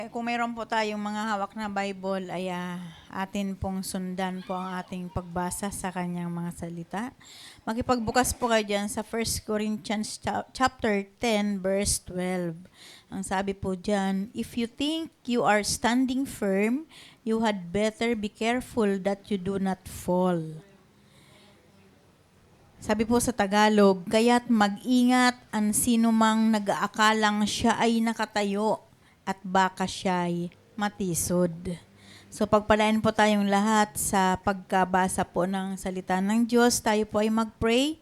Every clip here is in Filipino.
Kung mayroon po tayong mga hawak na Bible, ay atin pong sundan po ang ating pagbasa sa kanyang mga salita. Makipagbukas po kayo dyan sa 1 Corinthians chapter 10, verse 12. Ang sabi po dyan, if you think you are standing firm, you had better be careful that you do not fall. Sabi po sa Tagalog, kaya't mag-ingat ang sinumang nag-aakalang siya ay nakatayo at baka siya'y matisod. So pagpalain po tayong lahat sa pagkabasa po ng salita ng Diyos. Tayo po ay mag-pray.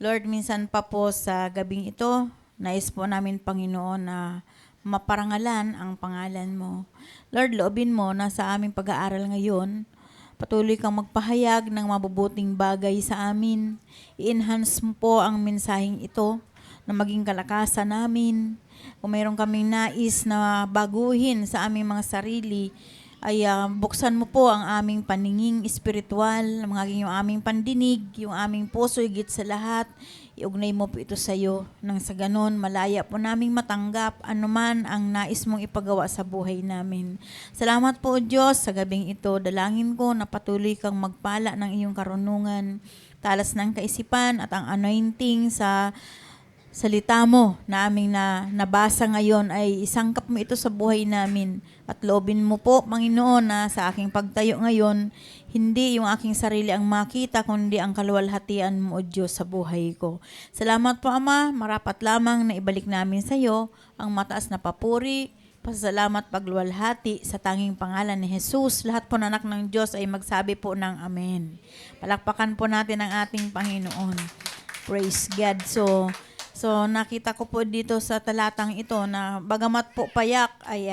Lord, minsan pa po sa gabing ito, nais po namin Panginoon na maparangalan ang pangalan mo. Lord, loobin mo na sa aming pag-aaral ngayon, patuloy kang magpahayag ng mabubuting bagay sa amin. I-enhance mo po ang mensaheng ito na maging kalakasan namin. Kung mayroon kaming nais na baguhin sa aming mga sarili, ay buksan mo po ang aming paninging espiritual, maging yung aming pandinig, yung aming puso, higit sa lahat. Iugnay mo po ito sa iyo. Nang sa ganon, malaya po naming matanggap anuman ang nais mong ipagawa sa buhay namin. Salamat po, Diyos, sa gabing ito. Dalangin ko na patuloy kang magpala ng iyong karunungan, talas ng kaisipan at ang anointing sa salita mo na aming nabasa ngayon ay isangkap mo ito sa buhay namin. At loobin mo po, Panginoon, na sa aking pagtayo ngayon, hindi yung aking sarili ang makita, kundi ang kaluwalhatian mo, O Diyos, sa buhay ko. Salamat po, Ama. Marapat lamang na ibalik namin sa iyo ang mataas na papuri, pasasalamat, pagluwalhati sa tanging pangalan ni Jesus. Lahat po ng anak ng Diyos ay magsabi po ng Amen. Palakpakan po natin ang ating Panginoon. Praise God. So nakita ko po dito sa talatang ito na bagamat po payak ay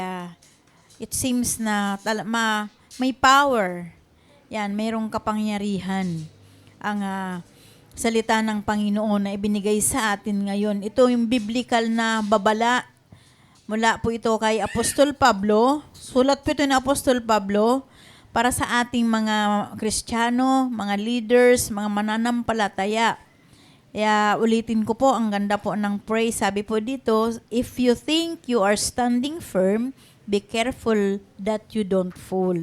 it seems na may power. Yan, mayroong kapangyarihan ang salita ng Panginoon na ibinigay sa atin ngayon. Ito yung biblical na babala. Mula po ito kay Apostol Pablo. Sulat po ito ni Apostol Pablo para sa ating mga Kristiyano, mga leaders, mga mananampalataya. Kaya ulitin ko po, ang ganda po ng praise. Sabi po dito, if you think you are standing firm, be careful that you don't fall.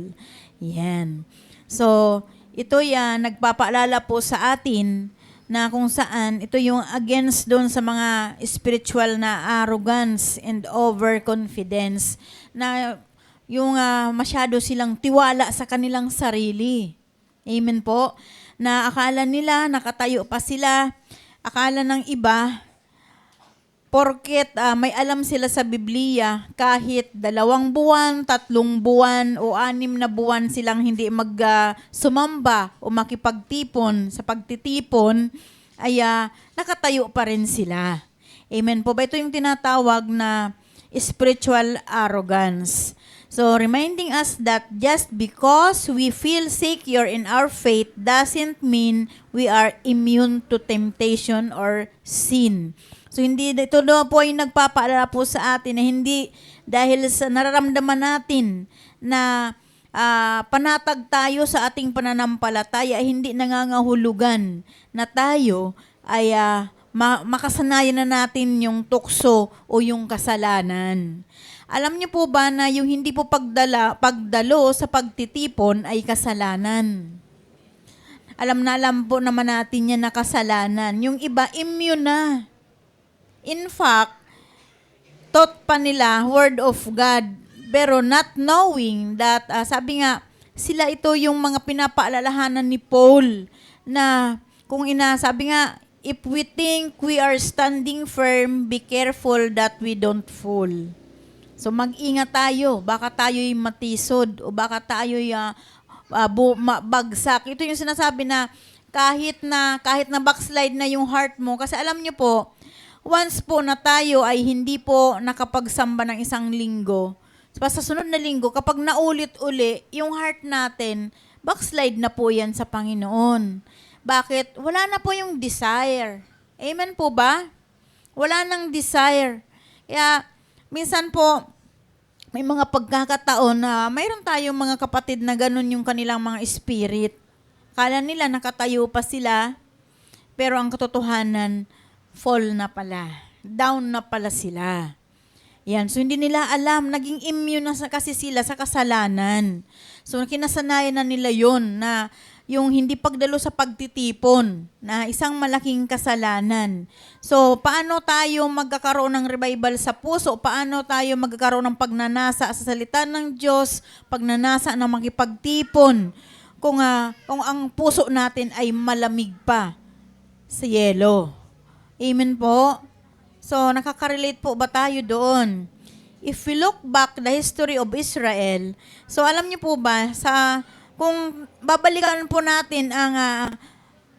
Yan. So, ito nagpapaalala po sa atin na kung saan ito yung against doon sa mga spiritual na arrogance and overconfidence na yung masyado silang tiwala sa kanilang sarili. Amen po. Na akala nila nakatayo pa sila. Akala ng iba, porket may alam sila sa Biblia, kahit 2 buwan, 3 buwan, o 6 na buwan silang hindi sumamba o makipagtipon sa pagtitipon, ay nakatayo pa rin sila. Amen po ba? Ito yung tinatawag na spiritual arrogance. So, reminding us that just because we feel secure in our faith doesn't mean we are immune to temptation or sin. So, hindi ito po ay nagpapaalala po sa atin na hindi dahil sa nararamdaman natin na panatag tayo sa ating pananampalataya, hindi nangangahulugan na tayo ay makasanayan na natin yung tukso o yung kasalanan. Alam niyo po ba na yung hindi po pagdalo sa pagtitipon ay kasalanan? Alam po naman natin yan na kasalanan. Yung iba, immune na. In fact, taught pa nila word of God, pero not knowing that, sabi nga, sila ito yung mga pinapaalalahanan ni Paul na sabi nga, if we think we are standing firm, be careful that we don't fall. So mag-ingat tayo, baka tayo'y matisod o baka tayo'y bagsak. Ito yung sinasabi na kahit na backslide na yung heart mo, kasi alam niyo po, once po na tayo ay hindi po nakapagsamba ng 1 linggo, sa sunod na linggo, kapag naulit-uli, yung heart natin, backslide na po yan sa Panginoon. Bakit? Wala na po yung desire. Amen po ba? Wala nang desire. Kaya, minsan po, may mga pagkakataon na mayroon tayong mga kapatid na ganun yung kanilang mga spirit. Kala nila nakatayo pa sila, pero ang katotohanan, fall na pala. Down na pala sila. Yan. So, hindi nila alam. Naging immune na kasi sila sa kasalanan. So, kinasanayan na nila yon na yung hindi pagdalo sa pagtitipon na isang malaking kasalanan. So, paano tayo magkakaroon ng revival sa puso? Paano tayo magkakaroon ng pagnanasa sa salita ng Diyos? Pagnanasa ng makipagtipon kung ang puso natin ay malamig pa sa yelo. Amen po? So, nakaka-relate po ba tayo doon? If we look back the history of Israel, so alam niyo po ba, kung babalikan po natin ang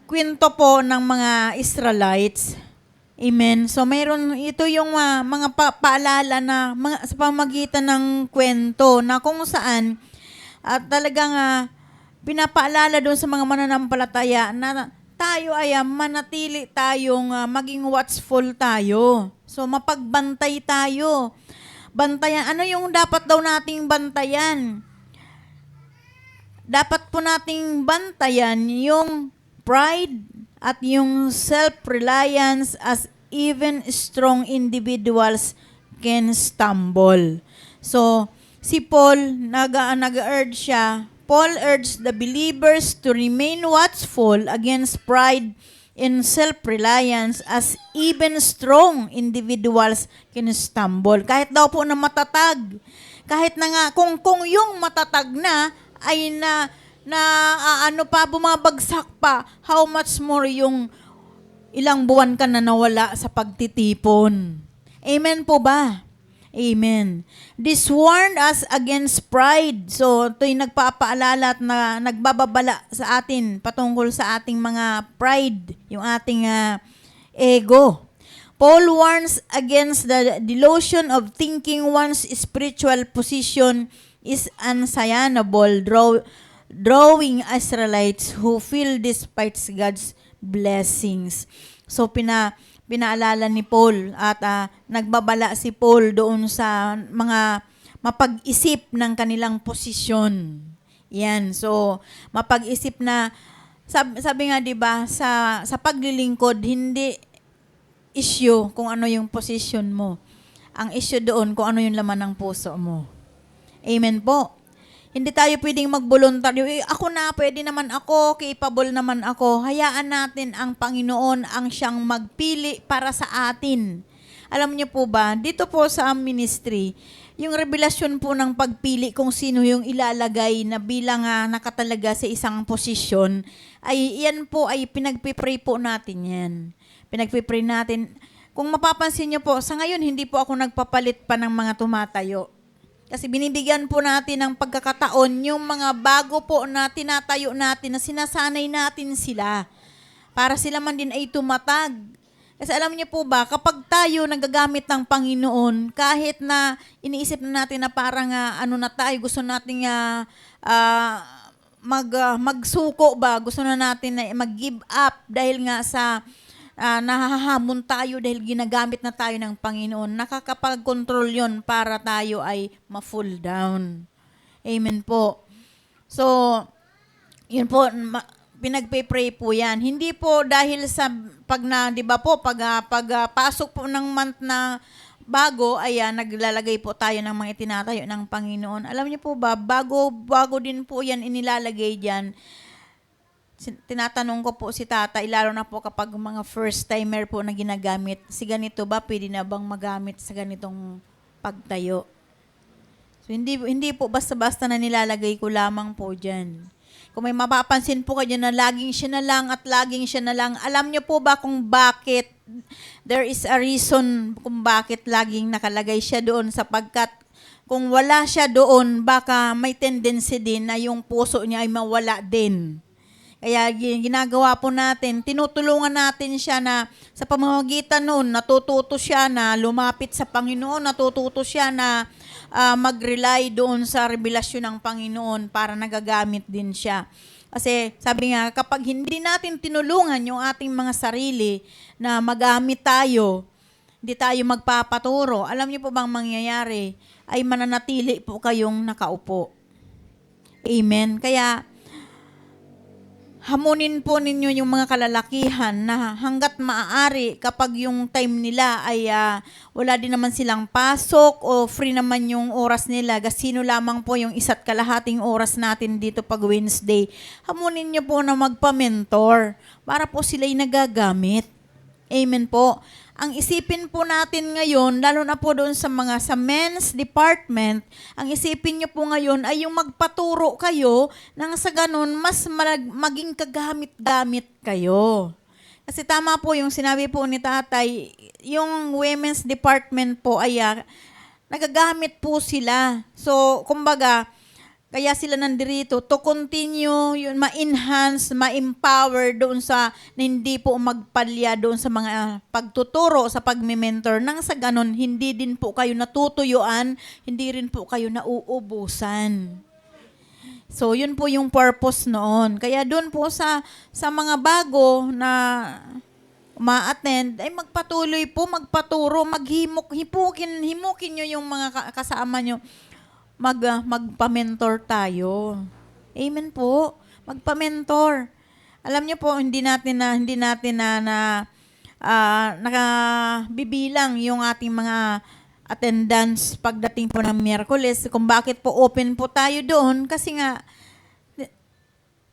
kwento po ng mga Israelites, amen, so mayroon, ito yung mga paalala na sa pamagitan ng kwento na kung saan, at talagang pinapaalala doon sa mga mananampalataya na tayo ay manatili tayong maging watchful tayo. So, mapagbantay tayo. Bantayan. Ano yung dapat daw nating bantayan? Dapat po nating bantayan yung pride at yung self-reliance as even strong individuals can stumble. So, si Paul, nag-urge siya, Paul urged the believers to remain watchful against pride and self-reliance as even strong individuals can stumble. Kahit daw po na matatag, kahit na nga, kung yung matatag na ay bumabagsak pa, how much more yung ilang buwan ka na nawala sa pagtitipon. Amen po ba? Amen. This warned us against pride. So, ito'y nagpapaalala at nagbababala sa atin patungkol sa ating mga pride, yung ating ego. Paul warns against the delusion of thinking one's spiritual position is unassignable, drawing Israelites who feel despite God's blessings. So, pinaalala ni Paul at nagbabala si Paul doon sa mga mapag-isip ng kanilang posisyon. Yan. So, mapag-isip na, sabi nga 'di ba, sa paglilingkod, hindi issue kung ano yung posisyon mo. Ang issue doon kung ano yung laman ng puso mo. Amen po. Hindi tayo pwedeng magboluntaryo. Ako na, pwede naman ako, capable naman ako. Hayaan natin ang Panginoon ang siyang magpili para sa atin. Alam niyo po ba, dito po sa ministry, yung revelasyon po ng pagpili kung sino yung ilalagay na bilang nakatalaga sa isang posisyon, ay yan po ay pinagpipray po natin yan. Pinagpipray natin. Kung mapapansin niyo po, sa ngayon hindi po ako nagpapalit pa ng mga tumatayo. Kasi binibigyan po natin ng pagkakataon yung mga bago po na tinatayo natin, na sinasanay natin sila para sila man din ay tumatag. Kasi alam niyo po ba, kapag tayo nagagamit ng Panginoon, kahit na iniisip na natin na parang na tayo, gusto natin magsuko ba, gusto na natin na mag-give up dahil nga sa nahahamon tayo dahil ginagamit na tayo ng Panginoon. Nakakapag-control yon para tayo ay ma-full down. Amen po. So, yun po, pinagpe-pray po yan. Hindi po dahil sa di ba po, pasok po ng month na bago, naglalagay po tayo ng mga itinatayo ng Panginoon. Alam niyo po ba, bago din po yan inilalagay dyan. Tinatanong ko po si tatay, lalo na po kapag mga first timer po na ginagamit, si ganito ba, pwede na bang magamit sa ganitong pagtayo? So, hindi po basta-basta na nilalagay ko lamang po dyan. Kung may mapapansin po kayo na laging siya na lang at laging siya na lang, alam niyo po ba kung bakit? There is a reason kung bakit laging nakalagay siya doon, sapagkat kung wala siya doon, baka may tendency din na yung puso niya ay mawala din. Kaya ginagawa po natin, tinutulungan natin siya na sa pamamagitan noon, natututo siya na lumapit sa Panginoon, natututo siya na mag-rely doon sa revelasyon ng Panginoon para nagagamit din siya. Kasi sabi nga, kapag hindi natin tinulungan yung ating mga sarili na magamit tayo, hindi tayo magpapaturo, alam niyo po bang mangyayari, ay mananatili po kayong nakaupo. Amen. Kaya, hamunin po ninyo yung mga kalalakihan na hanggat maaari kapag yung time nila ay wala din naman silang pasok o free naman yung oras nila, gasino lamang po yung 1.5 oras natin dito pag Wednesday, hamunin nyo po na magpa-mentor para po sila'y nagagamit. Amen po. Ang isipin po natin ngayon, lalo na po doon sa men's department, ang isipin nyo po ngayon ay yung magpaturo kayo nang sa ganun mas maging kagamit-gamit kayo. Kasi tama po yung sinabi po ni tatay, yung women's department po ay nagagamit po sila. So, kumbaga, kaya sila nandirito to continue, yun, ma-enhance, ma-empower doon sa na hindi po magpalya doon sa mga pagtuturo, sa pagme-mentor. Nang sa ganon, hindi din po kayo natutuyuan, hindi rin po kayo nauubusan. So, yun po yung purpose noon. Kaya doon po sa mga bago na ma-attend, ay magpatuloy po, magpaturo, himukin nyo yung mga kasama nyo. Magpa-mentor tayo. Amen po. Magpa-mentor. Alam niyo po, hindi natin na nakabibilang yung ating mga attendance pagdating po ng Miyerkules. Kung bakit po open po tayo doon, kasi nga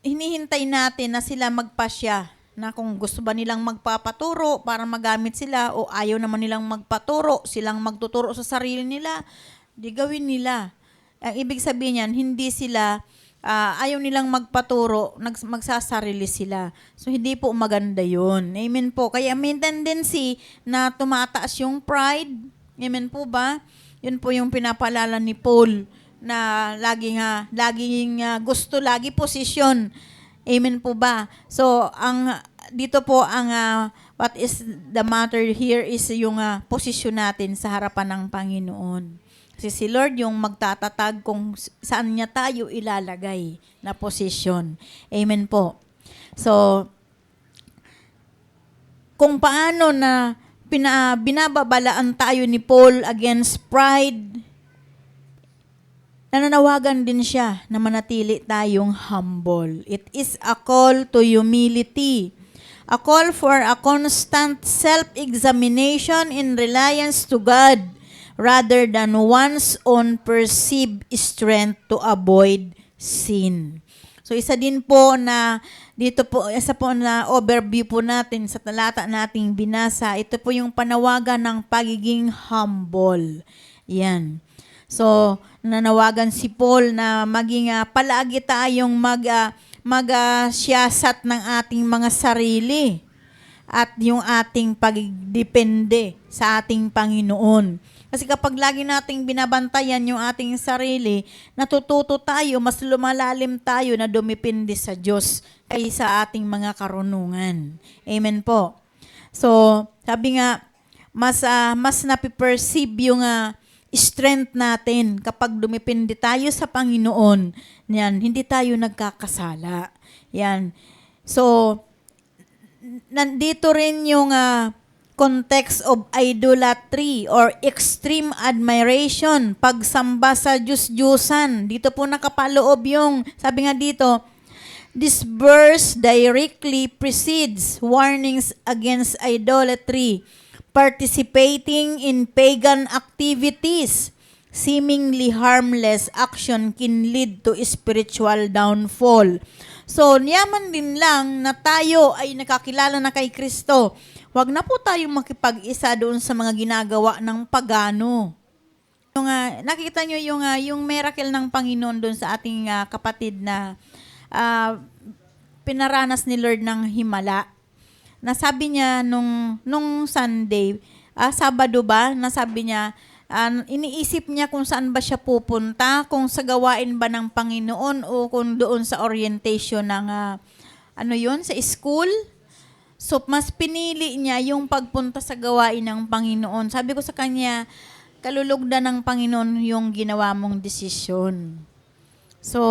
hinihintay natin na sila magpasya na kung gusto ba nilang magpapaturo para magamit sila o ayaw naman nilang magpaturo, silang magtuturo sa sarili nila, di gawin nila. Ang ibig sabihin niyan, hindi sila, ayaw nilang magpaturo, magsasarili sila. So, hindi po maganda yun. Amen po. Kaya may tendency na tumataas yung pride. Amen po ba? Yun po yung pinapaalala ni Paul na laging gusto, lagi posisyon. Amen po ba? So, dito po what is the matter here is yung posisyon natin sa harapan ng Panginoon. Kasi si Lord yung magtatatag kung saan niya tayo ilalagay na posisyon. Amen po. So, kung paano na binababalaan tayo ni Paul against pride, nananawagan din siya na manatili tayong humble. It is a call to humility. A call for a constant self-examination in reliance to God rather than one's own perceived strength to avoid sin. So isa din po na dito po, isa po na overview po natin sa talata nating binasa, ito po yung panawagan ng pagiging humble. Yan. So nanawagan si Paul na maging palagi tayong siyasat ng ating mga sarili at yung ating pagdepende sa ating Panginoon. Kasi kapag lagi nating binabantayan yung ating sarili, natututo tayo, mas lumalalim tayo na dumipindi sa Diyos kaysa ating mga karunungan. Amen po. So, sabi nga, mas napiperceive yung strength natin kapag dumipindi tayo sa Panginoon. Yan, hindi tayo nagkakasala. Yan. So, nandito rin yung context of idolatry or extreme admiration, pagsamba sa Diyos-Diyusan. Dito po nakapaloob yung, sabi nga dito, this verse directly precedes warnings against idolatry, participating in pagan activities, seemingly harmless action can lead to spiritual downfall. So, niyaman din lang na tayo ay nakakilala na kay Kristo. Huwag na po tayong makipag-isa doon sa mga ginagawa ng pagano. Yung, nakita nyo yung miracle ng Panginoon doon sa ating kapatid na pinaranas ni Lord ng himala. Nasabi niya nung Sunday, Sabado ba, nasabi niya, iniisip niya kung saan ba siya pupunta, kung sa gawain ba ng Panginoon o kung doon sa orientation ng, sa school. So, mas pinili niya yung pagpunta sa gawain ng Panginoon. Sabi ko sa kanya, kalulugdan ng Panginoon yung ginawa mong desisyon. So,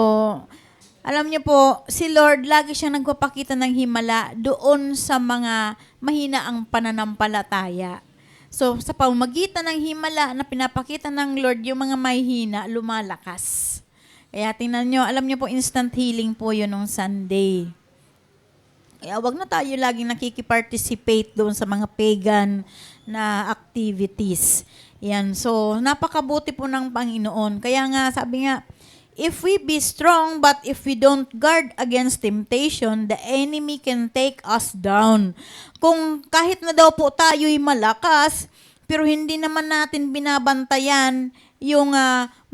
alam niyo po, si Lord, lagi siyang nagpapakita ng himala doon sa mga mahina ang pananampalataya. So, sa pamamagitan ng himala na pinapakita ng Lord, yung mga mahihina, lumalakas. Kaya tingnan nyo, alam niyo po, instant healing po yun nung Sunday. Kaya wag na tayo laging nakikiparticipate doon sa mga pagan na activities. Yan. So, napakabuti po ng Panginoon. Kaya nga, sabi nga, if we be strong, but if we don't guard against temptation, the enemy can take us down. Kung kahit na daw po tayo'y malakas, pero hindi naman natin binabantayan yung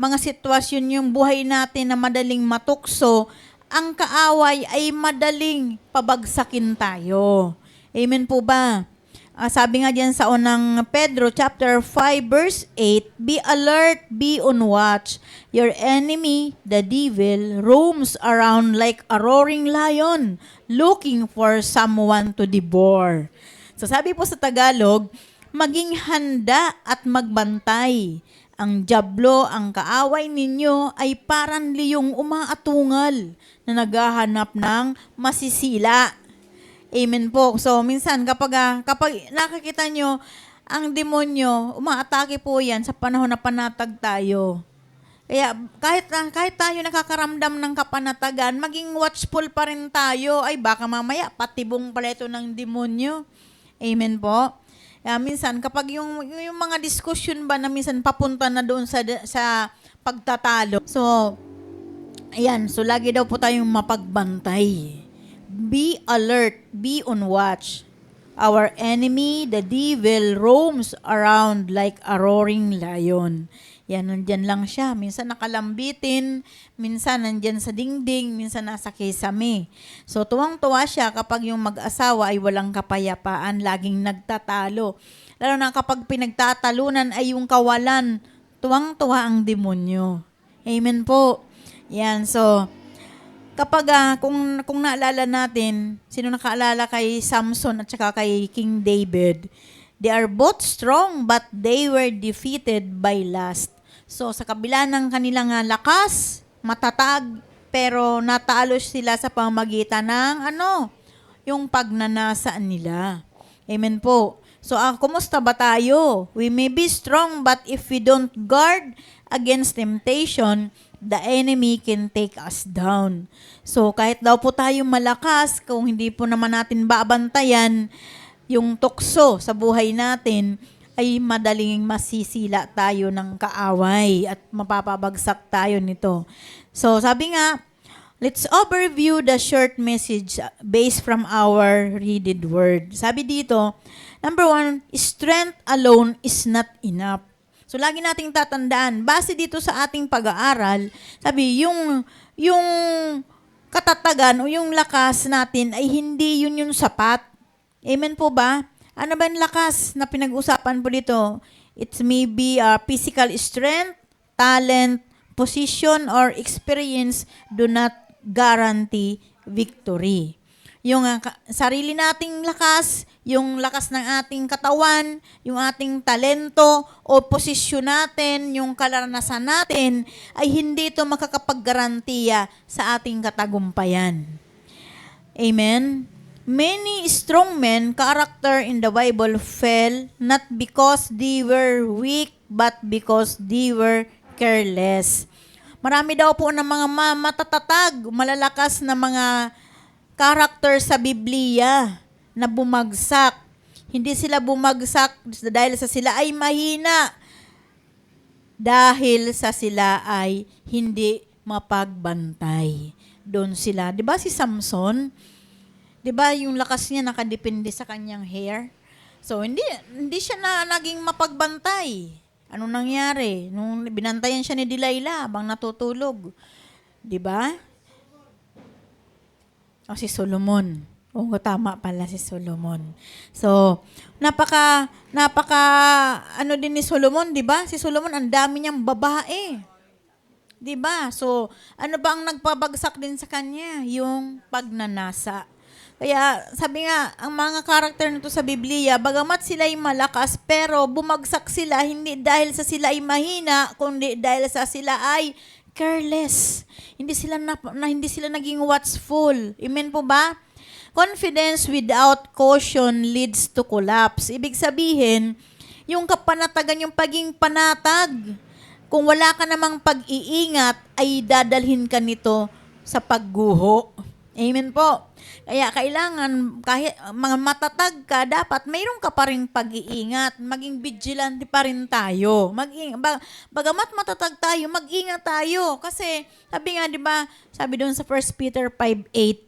mga sitwasyon, yung buhay natin na madaling matukso, ang kaaway ay madaling pabagsakin tayo. Amen po ba? Sabi nga diyan sa unang Pedro chapter 5 verse 8, be alert, be on watch. Your enemy, the devil, roams around like a roaring lion, looking for someone to devour. So sabi po sa Tagalog, maging handa at magbantay. Ang dyablo, ang kaaway ninyo ay parang liyong umaatungal na naghahanap ng masisila. Amen po. So, minsan, kapag nakikita nyo, ang demonyo, umaatake po yan sa panahon na panatag tayo. Kaya, kahit tayo nakakaramdam ng kapanatagan, maging watchful pa rin tayo. Ay, baka mamaya, patibong pala ito ng demonyo. Amen po. Minsan, kapag yung mga discussion ba na minsan papunta na doon sa pagtatalo. So, ayan. So, lagi daw po tayong mapagbantay. Be alert, be on watch. Our enemy, the devil, roams around like a roaring lion. Yan, nandyan lang siya. Minsan nakalambitin, minsan nandyan sa dingding, minsan nasa kisame. So, tuwang-tuwa siya kapag yung mag-asawa ay walang kapayapaan, laging nagtatalo. Lalo na kapag pinagtatalunan ay yung kawalan, tuwang-tuwa ang demonyo. Amen po. Yan, so, kapag, kung naalala natin, sino nakaalala kay Samson at saka kay King David, they are both strong but they were defeated by lust. So, sa kabila ng kanilang lakas, matatag, pero natalo sila sa pamamagitan ng yung pagnanasa nila. Amen po. So, kumusta ba tayo? We may be strong but if we don't guard against temptation, the enemy can take us down. So, kahit daw po tayo malakas, kung hindi po naman natin babantayan yung tukso sa buhay natin, ay madaling masisila tayo ng kaaway at mapapabagsak tayo nito. So, sabi nga, let's overview the short message based from our read word. Sabi dito, number 1, strength alone is not enough. So, lagi nating tatandaan, base dito sa ating pag-aaral, sabi, yung katatagan o yung lakas natin ay hindi yun yung sapat. Amen po ba? Ano ba yung lakas na pinag-usapan po dito? It may be physical strength, talent, position, or experience do not guarantee victory. Yung sarili nating lakas, yung lakas ng ating katawan, yung ating talento o posisyon natin, yung karanasan natin, ay hindi ito makakapaggarantiya sa ating katagumpayan. Amen? Many strong men character in the Bible fell not because they were weak, but because they were careless. Marami daw po ng mga matatatag, malalakas na mga character sa Biblia na bumagsak. Hindi sila bumagsak dahil sa sila ay mahina. Dahil sa sila ay hindi mapagbantay. Doon sila. 'Di ba si Samson? 'Di ba yung lakas niya nakadepende sa kanyang hair? So hindi siya naging mapagbantay. Anong nangyari? Nung binantayan siya ni Delilah habang natutulog. 'Di ba? O si Solomon. Oo, tama pala si Solomon. So, napaka din ni Solomon, 'di ba? Si Solomon ang dami niyang babae. 'Di ba? So, ano ba ang nagpabagsak din sa kanya? Yung pagnanasa. Kaya, sabi nga, ang mga karakter nito sa Biblia, bagamat sila ay malakas, pero bumagsak sila hindi dahil sa sila ay mahina, kundi dahil sa sila ay careless. Hindi sila naging watchful. Amen po ba? Confidence without caution leads to collapse. Ibig sabihin, yung kapanatagan, yung paging panatag, kung wala ka namang pag-iingat, ay dadalhin ka nito sa pagguho. Amen po. Kaya kailangan, kahit mga matatag ka, dapat mayroon ka pa rin pag-iingat. Maging vigilante pa rin tayo. Bagamat matatag tayo, mag-ingat tayo. Kasi, sabi nga, di ba, sabi doon sa 1 Peter 5:8,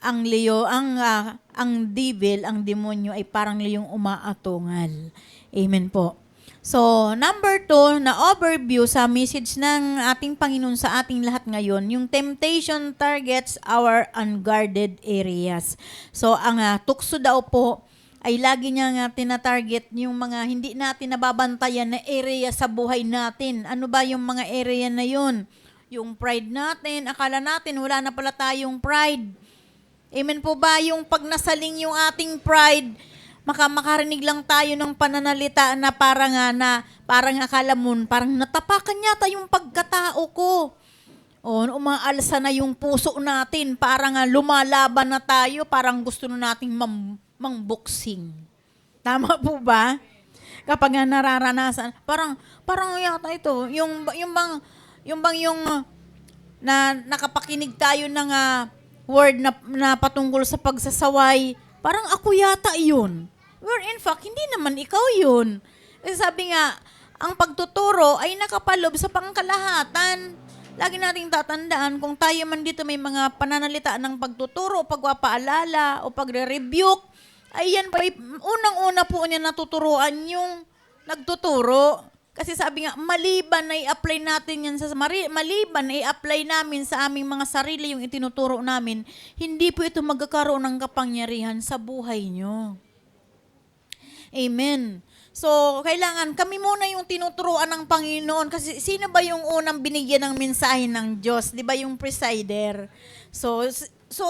ang devil, ang demonyo ay parang leyong umaatungal. Amen po. So, number 2, na overview sa message ng ating Panginoon sa ating lahat ngayon, yung temptation targets our unguarded areas. So, ang tukso daw po ay lagi niya nga tinatarget yung mga hindi natin nababantayan na area sa buhay natin. Ano ba yung mga area na yun? Yung pride natin, akala natin wala na pala tayong pride. Amen po ba? Yung pag nasaling yung ating pride, makarinig lang tayo ng pananalita na parang akala mo, parang natapakan yata yung pagkatao ko. O, umaalsa na yung puso natin, parang lumalaban na tayo, parang gusto na nating mang-boxing. Tama po ba? Kapag nararanasan, parang yata ito, yung nakapakinig tayo ng word na patungkol sa pagsasaway, parang ako yata yun. Where in fact, hindi naman ikaw yun. Kasi sabi nga, ang pagtuturo ay nakapalob sa pangkalahatan. Lagi nating tatandaan, kung tayo man dito may mga pananalita ng pagtuturo, pagpapaalala, o pagre-rebuke, ay yan pa, unang-una po niya natuturuan yung nagtuturo. Kasi sabi nga, maliban na i-apply natin yan maliban na i-apply namin sa aming mga sarili yung itinuturo namin, hindi po ito magkakaroon ng kapangyarihan sa buhay nyo. Amen. So, kailangan kami muna yung tinuturuan ng Panginoon kasi sino ba yung unang binigyan ng mensahe ng Diyos? Di ba yung presider? So,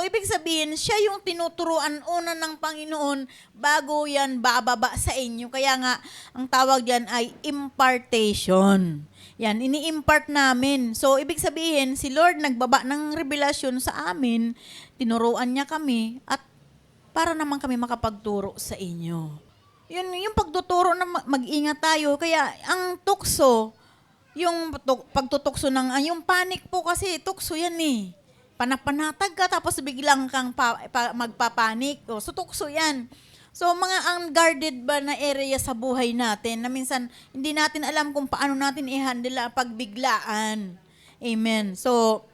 ibig sabihin, siya yung tinuturuan una ng Panginoon bago yan bababa sa inyo. Kaya nga, ang tawag yan ay impartation. Yan, ini-impart namin. So, ibig sabihin, si Lord nagbaba ng revelasyon sa amin, tinuruan niya kami, at para naman kami makapagturo sa inyo. Yun, yung pagtuturo na mag-ingat tayo. Kaya, ang tukso, yung pagtutukso yung panic po kasi, tukso yan eh. Panapanatag ka, tapos biglang kang magpapanik. So, tukso yan. So, mga unguarded ba na area sa buhay natin na minsan hindi natin alam kung paano natin i-handle ang pagbiglaan. Amen. So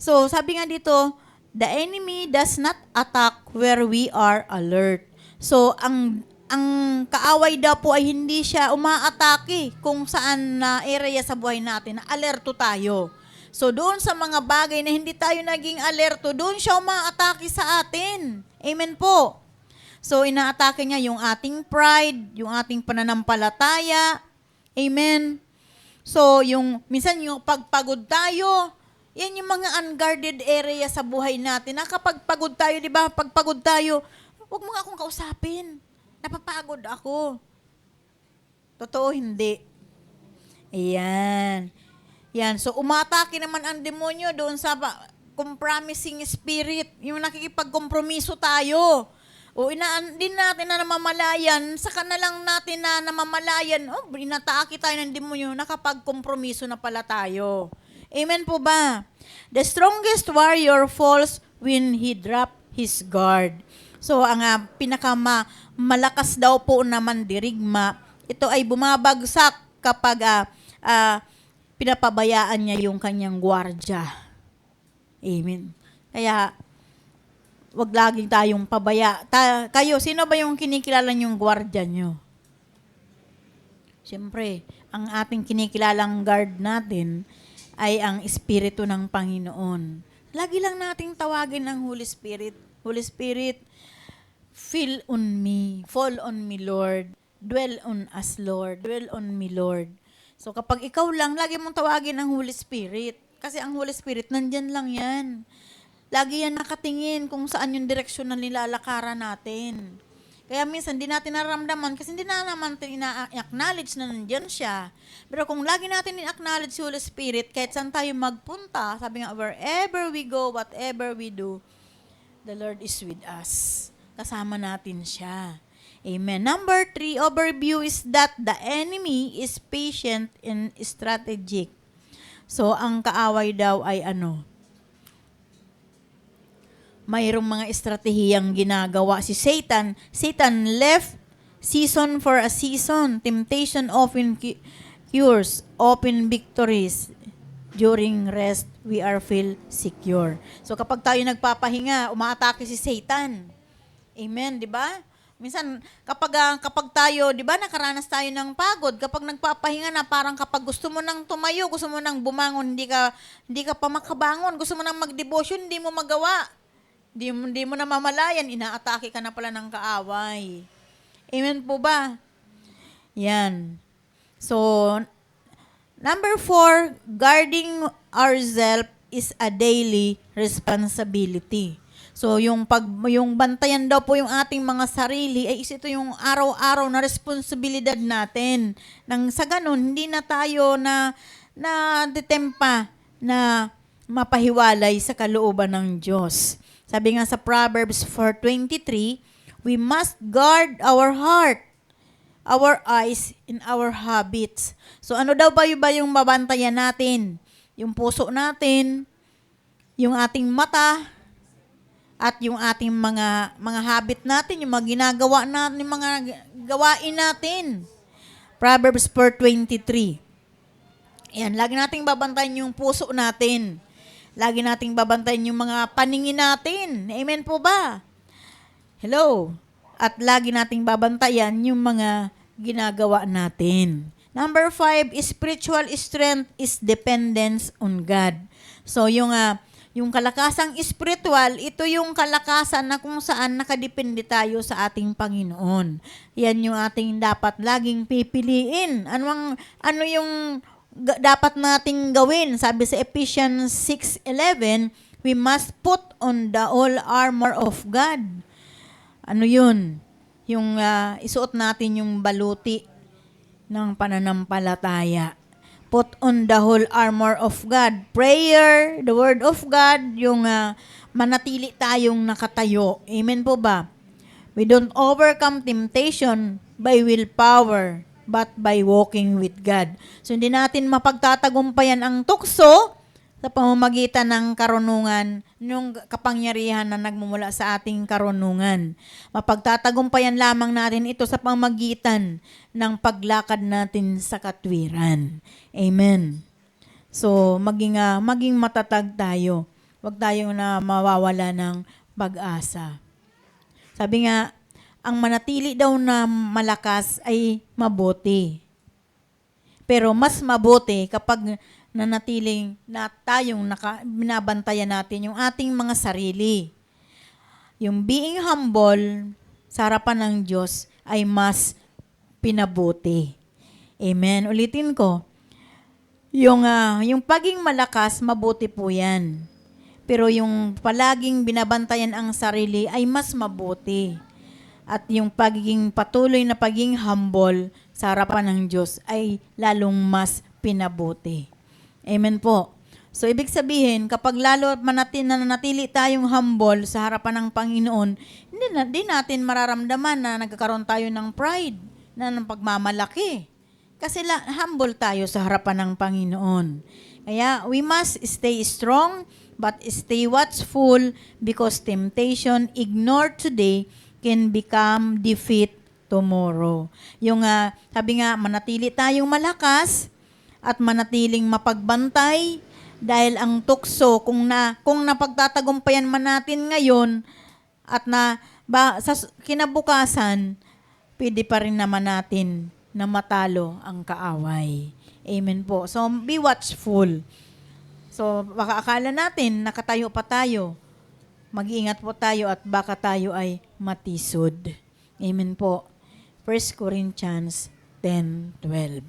sabi nga dito, the enemy does not attack where we are alert. So, ang kaaway daw po ay hindi siya umaatake kung saan na area sa buhay natin na alerto tayo. So, doon sa mga bagay na hindi tayo naging alerto, doon siya umaatake sa atin. Amen po. So, inaatake niya yung ating pride, yung ating pananampalataya. Amen. So, minsan yung pagpagod tayo, yan yung mga unguarded area sa buhay natin. Na kapag pagod tayo, di ba? Pag pagod tayo, huwag mo nga akong kausapin. Napapagod ako. Totoo, hindi. Ayan. Yan. So, umatake naman ang demonyo doon sa compromising spirit. Yung nakikipagkompromiso tayo. O din natin na namamalayan, saka na lang natin na namamalayan, inatake tayo ng demonyo, nakapagkompromiso na pala tayo. Amen po ba? The strongest warrior falls when he drop his guard. So, ang malakas daw po na mandirigma, ito ay bumabagsak kapag pinapabayaan niya yung kanyang gwardya. Amen. Kaya, wag laging tayong pabaya. Kayo, sino ba yung kinikilala niyong gwardya niyo? Siyempre, ang ating kinikilalang guard natin ay ang Espiritu ng Panginoon. Lagi lang nating tawagin ang Holy Spirit. Holy Spirit, fall on me, Lord. Dwell on us, Lord. Dwell on me, Lord. So kapag ikaw lang, lagi mong tawagin ang Holy Spirit. Kasi ang Holy Spirit, nandyan lang yan. Lagi yan nakatingin kung saan yung direksyon na nilalakaran natin. Kaya minsan, di natin nararamdaman kasi hindi na naman ina-acknowledge na nandiyan siya. Pero kung lagi natin i-acknowledge si Holy Spirit, kahit saan tayo magpunta, sabi nga, wherever we go, whatever we do, the Lord is with us. Kasama natin siya. Amen. Number 3, overview is that the enemy is patient and strategic. So, ang kaaway daw ay mayroong mga estratehiyang ginagawa si Satan. Satan left season for a season. Temptation often cures, open victories. During rest, we are feel secure. So kapag tayo nagpapahinga, umaatake si Satan. Amen, di ba? Minsan, kapag tayo, di ba, nakaranas tayo ng pagod, kapag nagpapahinga na, parang kapag gusto mo nang tumayo, gusto mo nang bumangon, hindi ka pa makabangon, gusto mo nang mag-devotion, hindi mo magawa. Hindi mo na mamalayan, inaatake ka na pala ng kaaway. Amen po ba? Yan. So, number 4, guarding ourselves is a daily responsibility. So, yung bantayan daw po yung ating mga sarili, ay ito yung araw-araw na responsibilidad natin. Nang sa ganun, hindi na tayo na detempa na mapahiwalay sa kalooban ng Diyos. Sabi nga sa Proverbs 4:23, we must guard our heart, our eyes, and our habits. So ano daw ba yung mabantayan natin? Yung puso natin, yung ating mata, at yung ating mga habit natin, yung mga ginagawa natin, yung mga gawain natin. Proverbs 4:23. Yan, lagi nating babantayan yung puso natin. Lagi nating babantayan yung mga paningin natin. Amen po ba? Hello? At lagi nating babantayan yung mga ginagawa natin. Number 5, spiritual strength is dependence on God. So, yung kalakasang spiritual, ito yung kalakasan na kung saan nakadepende tayo sa ating Panginoon. Yan yung ating dapat laging pipiliin. Ano yung dapat nating gawin? Sabi sa Ephesians 6:11, we must put on the whole armor of God. Ano yun? Yung isuot natin yung baluti ng pananampalataya. Put on the whole armor of God. Prayer, the word of God, yung manatili tayong nakatayo. Amen po ba? We don't overcome temptation by willpower, but by walking with God. So, hindi natin mapagtatagumpayan ang tukso sa pamamagitan ng karunungan, yung kapangyarihan na nagmumula sa ating karunungan. Mapagtatagumpayan lamang natin ito sa pamamagitan ng paglakad natin sa katwiran. Amen. So, maging matatag tayo. Huwag tayong na mawawala ng pag-asa. Sabi nga, ang manatili daw na malakas ay mabuti. Pero mas mabuti kapag nanatiling na tayong binabantayan natin yung ating mga sarili. Yung being humble sa harapan ng Diyos ay mas pinabuti. Amen. Ulitin ko. Yung paging malakas, mabuti po yan. Pero yung palaging binabantayan ang sarili ay mas mabuti. At yung patuloy na paging humble sa harapan ng Diyos ay lalong mas pinabuti. Amen po. So, ibig sabihin, kapag lalo nanatili tayong humble sa harapan ng Panginoon, hindi natin mararamdaman na nagkakaroon tayo ng pride, ng pagmamalaki. Kasi humble tayo sa harapan ng Panginoon. Kaya, we must stay strong, but stay watchful because temptation ignored today can become defeat tomorrow. Yung sabi nga, manatili tayong malakas at manatiling mapagbantay dahil ang tukso kung napagtatagumpayan man natin ngayon at sa kinabukasan, pwede pa rin naman natin na matalo ang kaaway. Amen po. So, be watchful. So, baka akala natin nakatayo pa tayo. Mag-iingat po tayo at baka tayo ay matisod. Amen po. 1 Corinthians 10:12.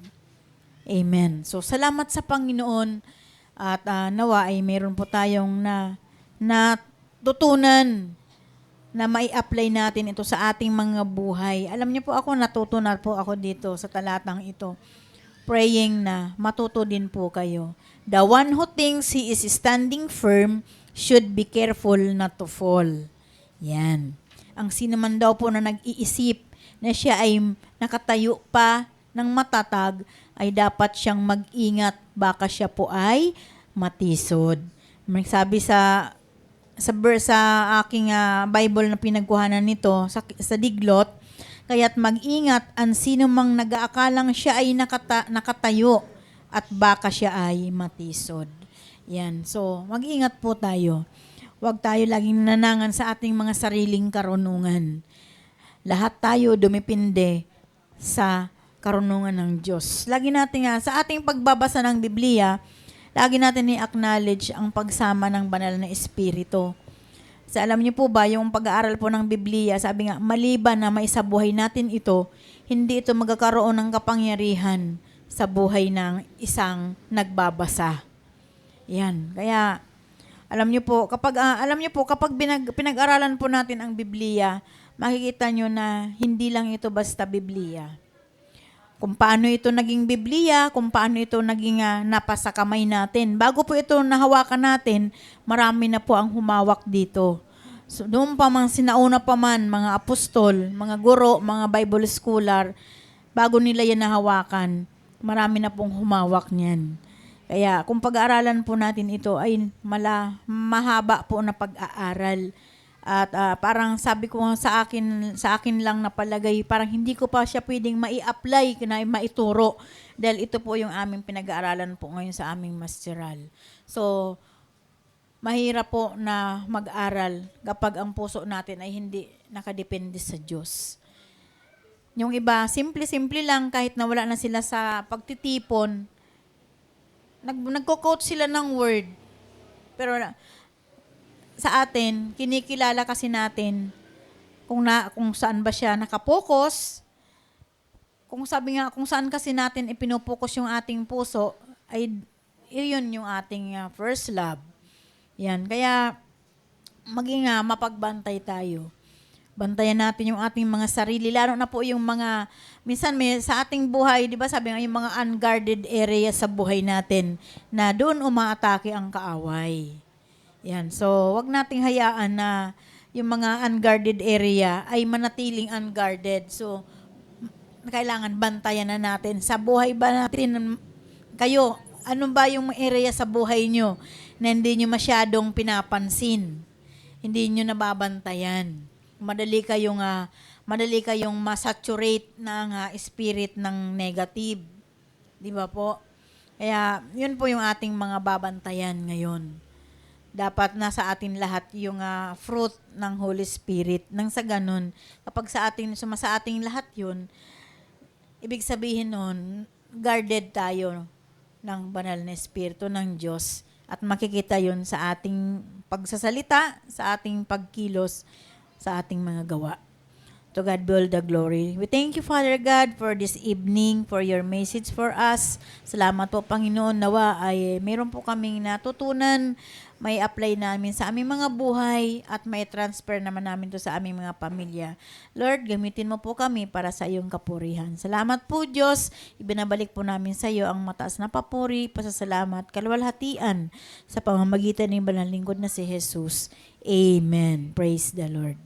Amen. So, salamat sa Panginoon at nawa ay meron po tayong natutunan na mai-apply natin ito sa ating mga buhay. Alam niyo po ako, natutunan po ako dito sa talatang ito. Praying na matuto din po kayo. The one who thinks he is standing firm should be careful not to fall. Yan. Ang sino man daw po na nag-iisip na siya ay nakatayo pa ng matatag, ay dapat siyang mag-ingat, baka siya po ay matisod. Sabi sa sa aking Bible na pinagkuhanan nito sa Diglot, kaya't mag-ingat ang sino mang nag-aakalang siya ay nakatayo at baka siya ay matisod. Yan. So, mag-ingat po tayo. Huwag tayo laging nanangan sa ating mga sariling karunungan. Lahat tayo dumipinde sa karunungan ng Diyos. Lagi natin sa ating pagbabasa ng Biblia, lagi natin i-acknowledge ang pagsama ng banal na Espiritu. Sa alam niyo po ba, yung pag-aaral po ng Biblia, sabi nga, maliban na maisabuhay natin ito, hindi ito magkakaroon ng kapangyarihan sa buhay ng isang nagbabasa. Yan. Kaya, alam niyo po, kapag pinag-aralan po natin ang Biblia, makikita niyo na hindi lang ito basta Biblia. Kung paano ito naging Biblia, kung paano ito naging napasa kamay natin. Bago po ito nahawakan natin, marami na po ang humawak dito. So, doon pa mga sinauna pa man, mga apostol, mga guro, mga Bible scholar, bago nila yan nahawakan, marami na pong humawak niyan. Kaya kung pag-aaralan po natin ito ay mahaba po na pag-aaral. At parang sabi ko sa akin lang napalagay, parang hindi ko pa siya pwedeng mai-apply, maituro. Dahil ito po yung aming pinag-aaralan po ngayon sa aming masteral. So, mahirap po na mag-aral kapag ang puso natin ay hindi nakadepende sa Diyos. Yung iba, simple-simple lang, kahit na wala na sila sa pagtitipon, nagko-quote sila ng word. Pero sa atin, kinikilala kasi natin kung saan ba siya nakapokus. Kung saan kasi natin ipinopokus yung ating puso, ay iyon yung ating first love. Yan. Kaya maging mapagbantay tayo. Bantayan natin yung ating mga sarili, lalo na po yung mga, minsan sa ating buhay, di ba sabi nga, yung mga unguarded area sa buhay natin, na doon umaatake ang kaaway. Yan. So, wag nating hayaan na yung mga unguarded area ay manatiling unguarded. So, kailangan bantayan na natin. Sa buhay ba natin, kayo, ano ba yung area sa buhay nyo na hindi nyo masyadong pinapansin? Hindi nyo nababantayan. Madali kayong masaturate ng spirit ng negative. Di ba po? Kaya, yun po yung ating mga babantayan ngayon. Dapat nasa atin lahat yung fruit ng Holy Spirit. Nang sa ganun, kapag sa ating lahat yun, ibig sabihin nun, guarded tayo ng banal na Espiritu ng Diyos. At makikita yun sa ating pagsasalita, sa ating pagkilos, sa ating mga gawa. To God be all the glory. We thank you, Father God, for this evening, for your message for us. Salamat po, Panginoon, nawa ay meron po kaming natutunan, may apply namin sa aming mga buhay at may transfer naman namin to sa aming mga pamilya. Lord, gamitin mo po kami para sa iyong kapurihan. Salamat po, Diyos. Ibinabalik po namin sa iyo ang mataas na papuri, pasasalamat, kaluwalhatian sa pamamagitan ng banal lingkod na si Jesus. Amen. Praise the Lord.